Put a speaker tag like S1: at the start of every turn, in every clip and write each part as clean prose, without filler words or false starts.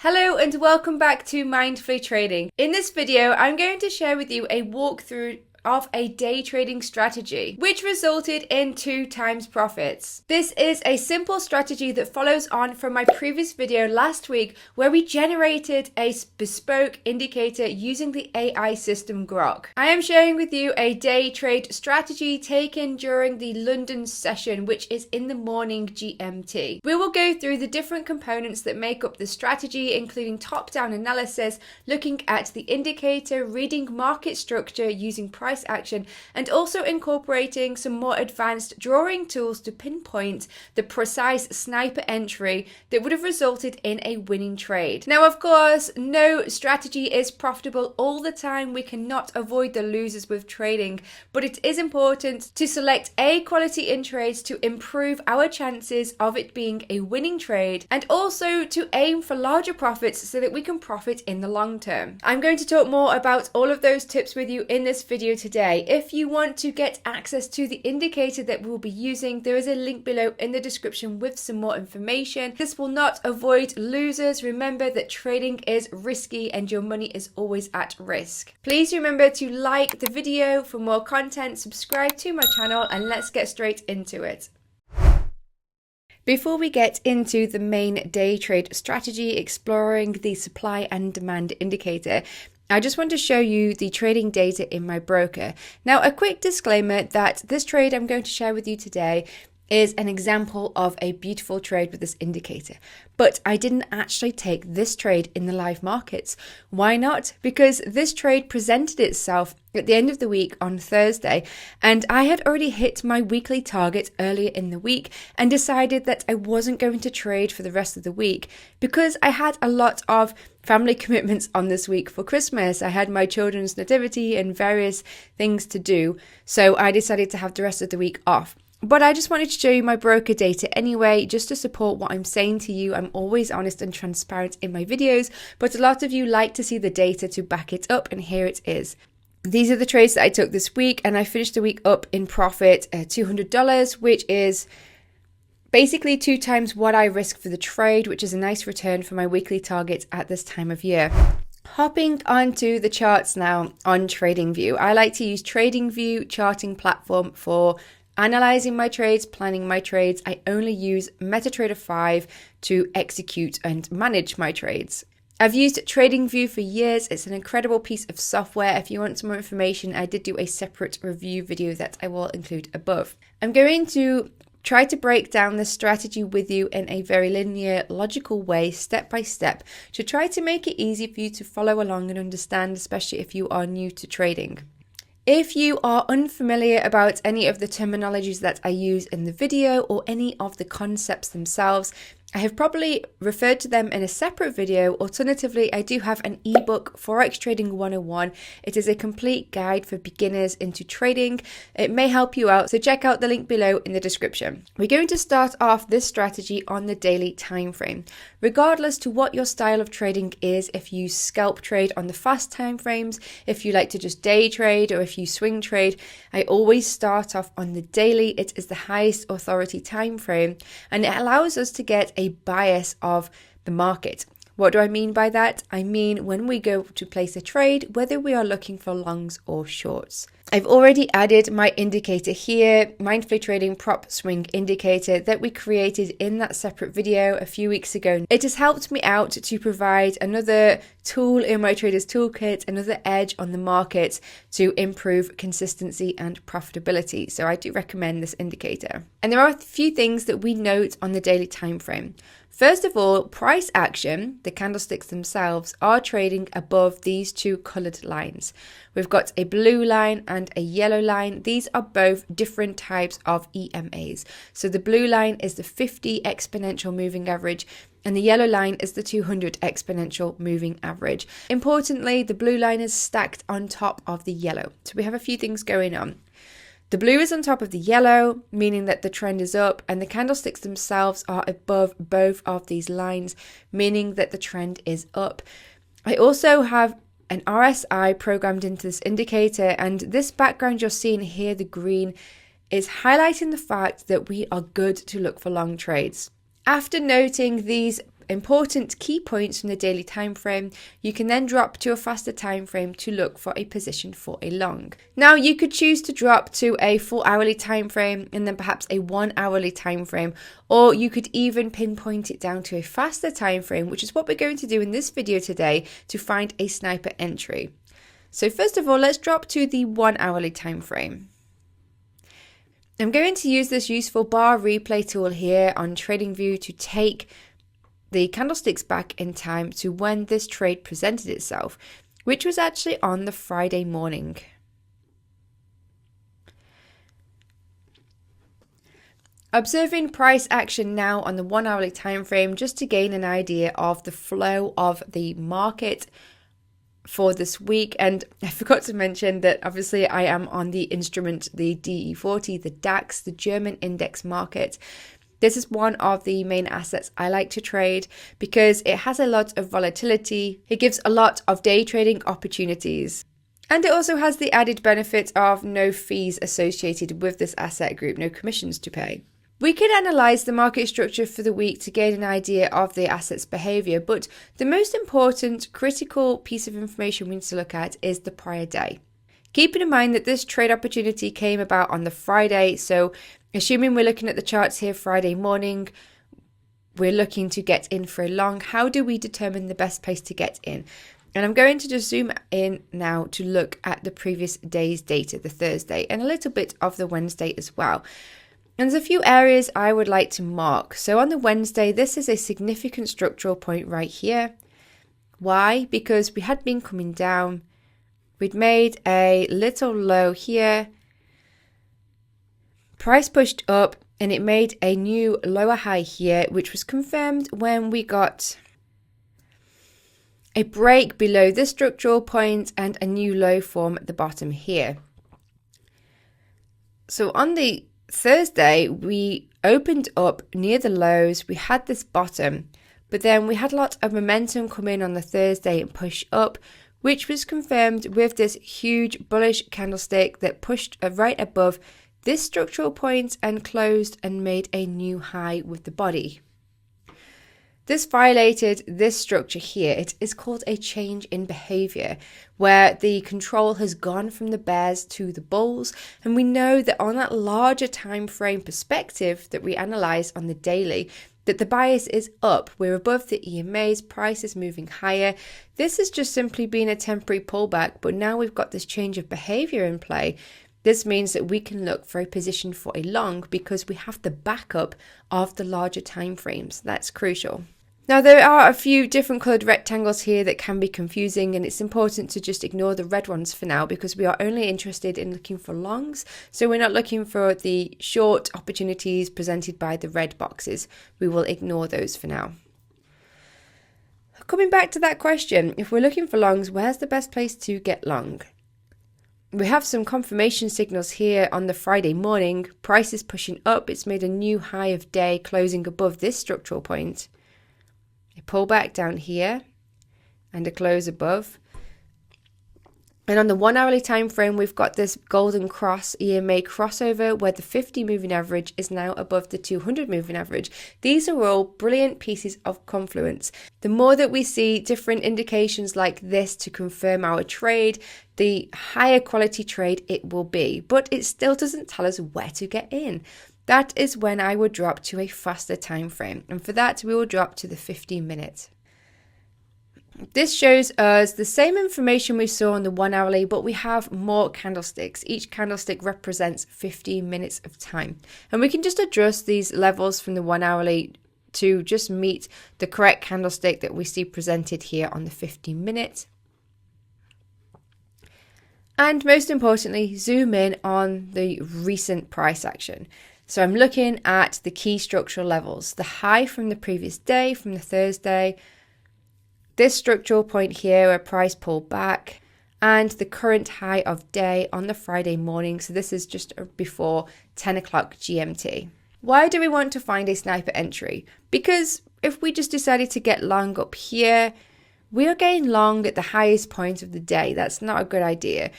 S1: Hello and welcome back to Mindfully Trading. In this video, I'm going to share with you a walkthrough of a day trading strategy, which resulted in 2 times profits. This is a simple strategy that follows on from my previous video last week where we generated a bespoke indicator using the AI system Grok. I am sharing with you a day trade strategy taken during the London session, which is in the morning GMT. We will go through the different components that make up the strategy, including top-down analysis, looking at the indicator, reading market structure using price action, and also incorporating some more advanced drawing tools to pinpoint the precise sniper entry that would have resulted in a winning trade. Now, of course, no strategy is profitable all the time. We cannot avoid the losers with trading, but it is important to select A quality in trades to improve our chances of it being a winning trade, and also to aim for larger profits so that we can profit in the long term. I'm going to talk more about all of those tips with you in this video today. If you want to get access to the indicator that we'll be using, there is a link below in the description with some more information. This will not avoid losers. Remember that trading is risky and your money is always at risk. Please remember to like the video for more content, subscribe to my channel, and let's get straight into it. Before we get into the main day trade strategy, exploring the supply and demand indicator, I just want to show you the trading data in my broker. Now, a quick disclaimer that this trade I'm going to share with you today is an example of a beautiful trade with this indicator. But I didn't actually take this trade in the live markets. Why not? Because this trade presented itself at the end of the week on Thursday, and I had already hit my weekly target earlier in the week and decided that I wasn't going to trade for the rest of the week because I had a lot of family commitments on this week for Christmas. I had my children's nativity and various things to do, so I decided to have the rest of the week off. But I just wanted to show you my broker data anyway, just to support what I'm saying to you. I'm always honest and transparent in my videos, but a lot of you like to see the data to back it up, and here it is. These are the trades that I took this week, and I finished the week up in profit at $200, which is basically 2 times what I risk for the trade, which is a nice return for my weekly target at this time of year. Hopping onto the charts now on TradingView. I like to use TradingView charting platform for analyzing my trades, planning my trades. I only use MetaTrader 5 to execute and manage my trades. I've used TradingView for years. It's an incredible piece of software. If you want some more information, I did do a separate review video that I will include above. I'm going to try to break down the strategy with you in a very linear, logical way, step by step, to try to make it easy for you to follow along and understand, especially if you are new to trading. If you are unfamiliar about any of the terminologies that I use in the video or any of the concepts themselves, I have probably referred to them in a separate video. Alternatively, I do have an ebook, Forex Trading 101. It is a complete guide for beginners into trading. It may help you out, so check out the link below in the description. We're going to start off this strategy on the daily time frame. Regardless to what your style of trading is, if you scalp trade on the fast time frames, if you like to just day trade, or if you swing trade, I always start off on the daily. It is the highest authority time frame, and it allows us to get a bias of the market. What do I mean by that? I mean when we go to place a trade, whether we are looking for longs or shorts. I've already added my indicator here, Mindfully Trading Prop Swing Indicator, that we created in that separate video a few weeks ago. It has helped me out to provide another tool in my trader's toolkit, another edge on the market to improve consistency and profitability. So I do recommend this indicator. And there are a few things that we note on the daily time frame. First of all, price action, the candlesticks themselves, are trading above these 2 colored lines. We've got a blue line and a yellow line. These are both different types of EMAs. So the blue line is the 50 exponential moving average, and the yellow line is the 200 exponential moving average. Importantly, the blue line is stacked on top of the yellow. So we have a few things going on. The blue is on top of the yellow, meaning that the trend is up, and the candlesticks themselves are above both of these lines, meaning that the trend is up. I also have an RSI programmed into this indicator, and this background you're seeing here, the green, is highlighting the fact that we are good to look for long trades. After noting these important key points from the daily time frame, you can then drop to a faster time frame to look for a position for a long. Now you could choose to drop to a 4 hourly time frame and then perhaps a 1 hourly time frame, or you could even pinpoint it down to a faster time frame, which is what we're going to do in this video today to find a sniper entry. So first of all, let's drop to the 1 hourly time frame. I'm going to use this useful bar replay tool here on TradingView to take the candlesticks back in time to when this trade presented itself, which was actually on the Friday morning. Observing price action now on the 1 hourly time frame just to gain an idea of the flow of the market for this week. And I forgot to mention that obviously I am on the instrument, the DE40, the DAX, the German index market. This is one of the main assets I like to trade because it has a lot of volatility. It gives a lot of day trading opportunities. And it also has the added benefit of no fees associated with this asset group, no commissions to pay. We could analyse the market structure for the week to gain an idea of the asset's behaviour, but the most important critical piece of information we need to look at is the prior day. Keeping in mind that this trade opportunity came about on the Friday, so assuming we're looking at the charts here Friday morning, we're looking to get in for a long. How do we determine the best place to get in? And I'm going to just zoom in now to look at the previous day's data, the Thursday, and a little bit of the Wednesday as well. And there's a few areas I would like to mark. So on the Wednesday, this is a significant structural point right here. Why? Because we had been coming down. We'd made a little low here. Price pushed up and it made a new lower high here, which was confirmed when we got a break below this structural point and a new low form at the bottom here. So on the Thursday, we opened up near the lows, we had this bottom, but then we had a lot of momentum come in on the Thursday and push up, which was confirmed with this huge bullish candlestick that pushed right above this structural point and closed and made a new high with the body. This violated this structure here. It is called a change in behavior, where the control has gone from the bears to the bulls. And we know that on that larger time frame perspective that we analyze on the daily, that the bias is up. We're above the EMA's, price is moving higher. This has just simply been a temporary pullback, but now we've got this change of behavior in play. This means that we can look for a position for a long because we have the backup of the larger time frames. That's crucial. Now, there are a few different coloured rectangles here that can be confusing, and it's important to just ignore the red ones for now because we are only interested in looking for longs. So we're not looking for the short opportunities presented by the red boxes. We will ignore those for now. Coming back to that question, if we're looking for longs, where's the best place to get long? We have some confirmation signals here on the Friday morning. Price is pushing up. It's made a new high of day, closing above this structural point. A pullback down here and a close above. And on the 1 hourly time frame, we've got this golden cross EMA crossover where the 50 moving average is now above the 200 moving average. These are all brilliant pieces of confluence. The more that we see different indications like this to confirm our trade, the higher quality trade it will be. But it still doesn't tell us where to get in. That is when I would drop to a faster time frame. And for that, we will drop to the 15 minute. This shows us the same information we saw on the 1 hourly, but we have more candlesticks. Each candlestick represents 15 minutes of time. And we can just adjust these levels from the 1 hourly to just meet the correct candlestick that we see presented here on the 15 minute. And most importantly, zoom in on the recent price action. So I'm looking at the key structural levels, the high from the previous day, from the Thursday, this structural point here where price pulled back, and the current high of day on the Friday morning. So this is just before 10 o'clock GMT. Why do we want to find a sniper entry? Because if we just decided to get long up here, we are getting long at the highest point of the day. That's not a good idea.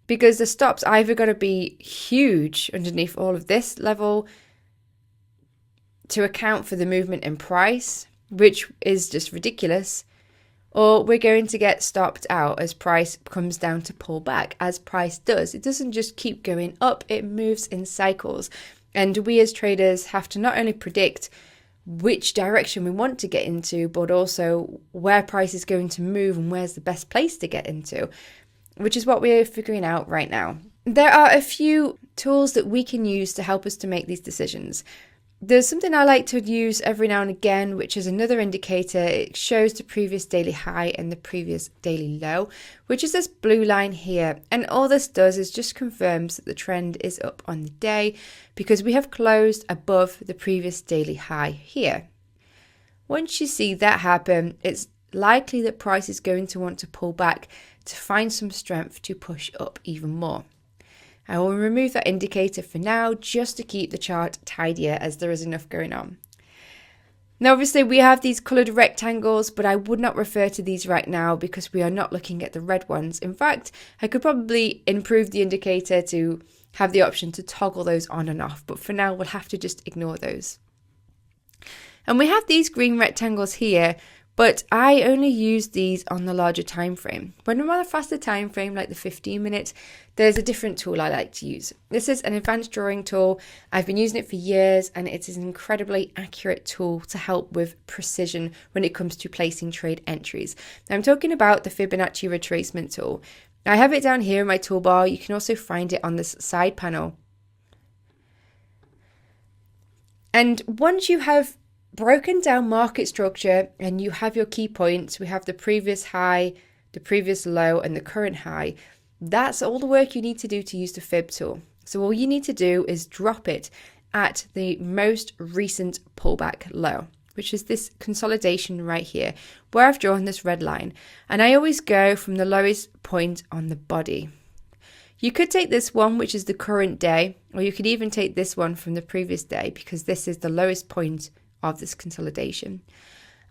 S1: Because the stop's either going to be huge underneath all of this level to account for the movement in price, which is just ridiculous, or we're going to get stopped out as price comes down to pull back, as price does. It doesn't just keep going up, it moves in cycles. And we as traders have to not only predict which direction we want to get into, but also where price is going to move and where's the best place to get into, which is what we're figuring out right now. There are a few tools that we can use to help us to make these decisions. There's something I like to use every now and again, which is another indicator. It shows the previous daily high and the previous daily low, which is this blue line here. And all this does is just confirms that the trend is up on the day because we have closed above the previous daily high here. Once you see that happen, it's likely that price is going to want to pull back to find some strength to push up even more. I will remove that indicator for now just to keep the chart tidier as there is enough going on. Now obviously we have these coloured rectangles, but I would not refer to these right now because we are not looking at the red ones. In fact, I could probably improve the indicator to have the option to toggle those on and off, but for now we'll have to just ignore those. And we have these green rectangles here, but I only use these on the larger time frame. When I'm on a faster time frame, like the 15 minutes, there's a different tool I like to use. This is an advanced drawing tool. I've been using it for years, and it is an incredibly accurate tool to help with precision when it comes to placing trade entries. I'm talking about the Fibonacci retracement tool. I have it down here in my toolbar. You can also find it on this side panel. And once you have broken down market structure and you have your key points, we have the previous high, the previous low, and the current high. That's all the work you need to do to use the fib tool. So all you need to do is drop it at the most recent pullback low, which is this consolidation right here, where I've drawn this red line. And I always go from the lowest point on the body. You could take this one, which is the current day, or you could even take this one from the previous day, because this is the lowest point of this consolidation.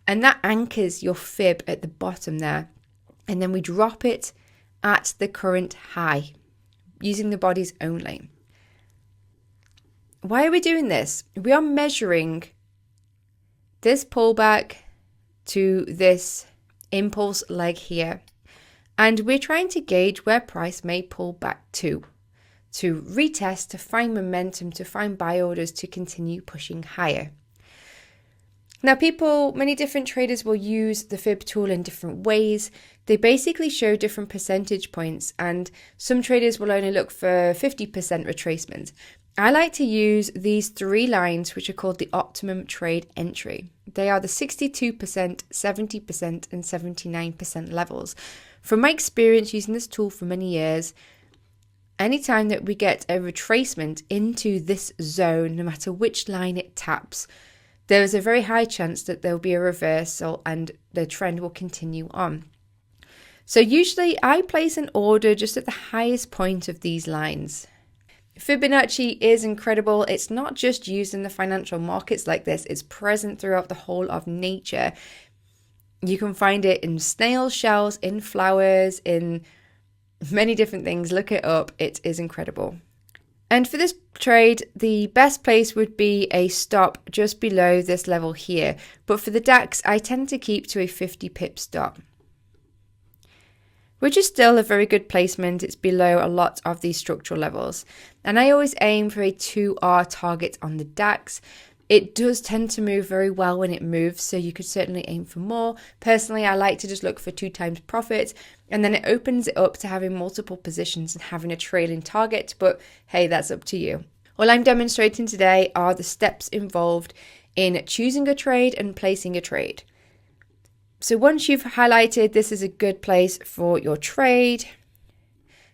S1: And that anchors your fib at the bottom there. And then we drop it at the current high, using the bodies only. Why are we doing this? We are measuring this pullback to this impulse leg here. And we're trying to gauge where price may pull back to retest, to find momentum, to find buy orders, to continue pushing higher. Now many different traders will use the fib tool in different ways. They basically show different percentage points, and some traders will only look for 50% retracement. I like to use these three lines, which are called the optimum trade entry. They are the 62%, 70%, and 79% levels. From my experience using this tool for many years, anytime that we get a retracement into this zone, no matter which line it taps, there is a very high chance that there will be a reversal and the trend will continue on. So usually I place an order just at the highest point of these lines. Fibonacci is incredible. It's not just used in the financial markets like this. It's present throughout the whole of nature. You can find it in snail shells, in flowers, in many different things. Look it up. It is incredible. And for this trade, the best place would be a stop just below this level here. But for the DAX, I tend to keep to a 50 pip stop, which is still a very good placement. It's below a lot of these structural levels. And I always aim for a 2R target on the DAX. It does tend to move very well when it moves, so you could certainly aim for more. Personally, I like to just look for 2 times profit, and then it opens it up to having multiple positions and having a trailing target, but hey, that's up to you. All I'm demonstrating today are the steps involved in choosing a trade and placing a trade. So once you've highlighted this is a good place for your trade,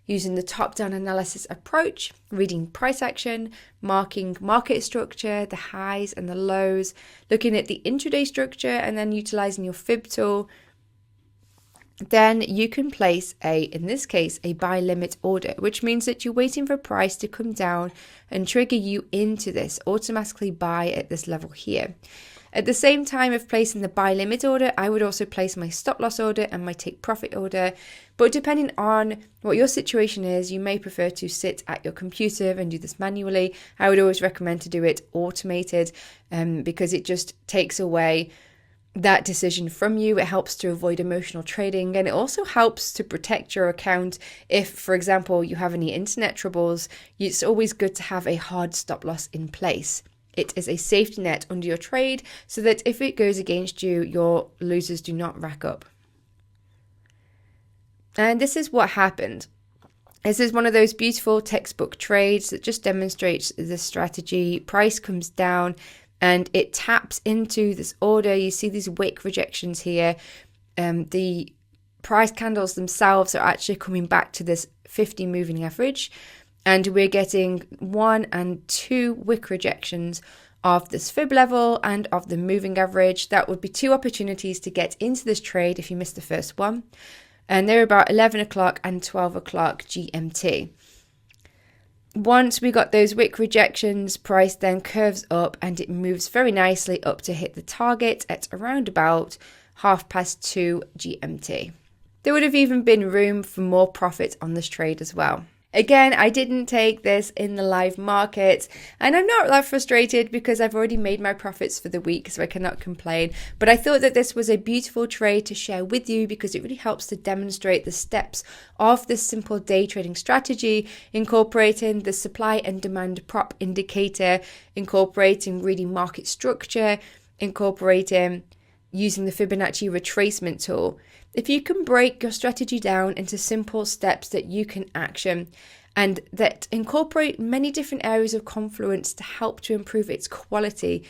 S1: using the top-down analysis approach, reading price action, marking market structure, the highs and the lows, looking at the intraday structure, and then utilizing your fib tool, then you can place in this case, a buy limit order, which means that you're waiting for price to come down and trigger you into this, automatically buy at this level here. At the same time of placing the buy limit order, I would also place my stop loss order and my take profit order. But depending on what your situation is, you may prefer to sit at your computer and do this manually. I would always recommend to do it automated because it just takes away that decision from you. It helps to avoid emotional trading, and it also helps to protect your account. If, for example, you have any internet troubles, it's always good to have a hard stop loss in place. It is a safety net under your trade so that if it goes against you, your losers do not rack up. And this is what happened. This is one of those beautiful textbook trades that just demonstrates the strategy. Price comes down and it taps into this order. You see these wick rejections here. The price candles themselves are actually coming back to this 50 moving average. And we're getting 1 and 2 wick rejections of this fib level and of the moving average. That would be 2 opportunities to get into this trade if you missed the first one. And they're about 11 o'clock and 12 o'clock GMT. Once we got those wick rejections, price then curves up and it moves very nicely up to hit the target at around about 2:30 GMT. There would have even been room for more profit on this trade as well. Again, I didn't take this in the live market, and I'm not that frustrated because I've already made my profits for the week, so I cannot complain. But I thought that this was a beautiful trade to share with you because it really helps to demonstrate the steps of this simple day trading strategy, incorporating the supply and demand prop indicator, incorporating reading market structure, incorporating using the Fibonacci retracement tool. If you can break your strategy down into simple steps that you can action and that incorporate many different areas of confluence to help to improve its quality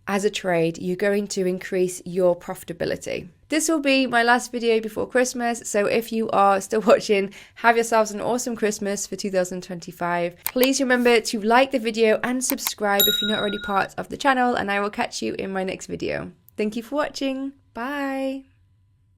S1: as a trade, you're going to increase your profitability. This will be my last video before Christmas, so if you are still watching, have yourselves an awesome Christmas for 2025. Please remember to like the video and subscribe if you're not already part of the channel, and I will catch you in my next video. Thank you for watching. Bye.